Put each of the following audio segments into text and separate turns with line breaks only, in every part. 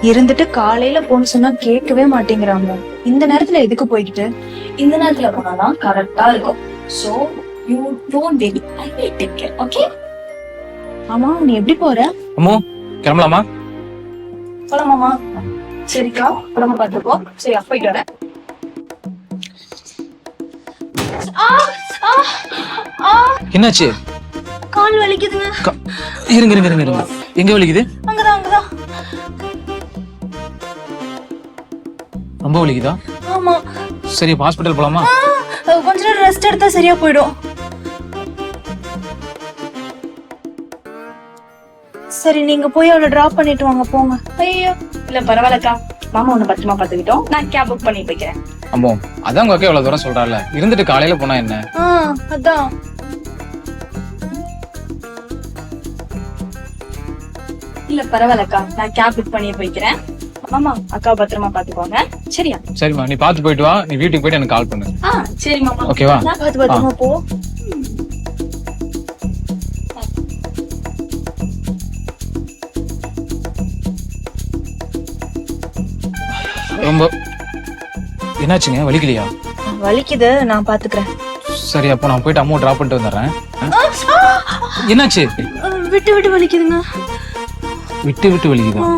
இருந்துட்டு காலையில போன்னு சொன்னா கேட்கவே மாட்டேங்கிறாங்க. இந்த நேரத்துல எதுக்கு போய்கிட்டு?
இந்த நேரத்துல போனாதான் கரெக்டா இருக்கும். So you don't worry, I will take care. Okay?
ஆமா, நீ எப்படி போற?
அம்மோ கிளம்பலாமா?
போலாமாமா? சரிக்கா, உடம்பு பார்த்துக்கோ. சரி, அப்ப போயிட்டு வரேன்.
என்னாச்சு?
கால் வலிக்குதுங்க.
இருங்க இருங்க இருங்க இருங்க. எங்க வலிக்குது?
அங்கதான் அங்கதான்.
ரொம்ப வலிக்குதா?
ஆமா.
சரி, ஹாஸ்பிட்டல் போலாமா?
கொஞ்ச நேரம் ரெஸ்ட் எடுத்தா சரியா போயிடும். சரி, நீங்க போய் அவளை டிராப் பண்ணிட்டு வாங்க, போங்க.
ஐயோ இல்ல, பரவாயில்லக்கா. மாமா உன்னை பத்திரமா பாத்துக்கிட்டோம். நான் கேப் புக் பண்ணி போய்க்கிறேன்.
அம்மோ அதான் உங்க அக்கா இவ்வளவு தூரம் சொல்றாள். இருந்துட்டு காலையில போனா என்ன?
அதான்.
இல்ல பரவாயில்லக்கா, நான் கேப் புக் பண்ணி போய்க்கிறேன். மாமா அக்கா பத்திரமா பாத்துக்கோங்க. சரியா?
சரிம்மா, நீ பாத்து போயிட்டு வா. நீ வீட்டுக்கு போயிட்டு எனக்கு கால் பண்ணு.
சரி மாமா.
ஓகேவா?
பார்த்து பத்திரமா போ.
ரொம்ப என்னாச்சுங்க? வலிக்கலையா?
வலிக்குது, நான் பாத்துக்கிறேன்.
சரி, அப்போ நான் போயிட்டு அம்மா டிராப் பண்ணிட்டு வந்துடுறேன். என்னாச்சு?
விட்டு விட்டு வலிக்குதுங்க.
விட்டு விட்டு வலிக்குதா?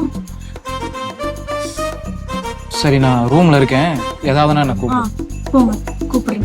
சரி, நான் ரூம்ல இருக்கேன். ஏதாவதுன்னா என்ன கூப்பிடு.
போங்க, கூப்பிடுறேன்.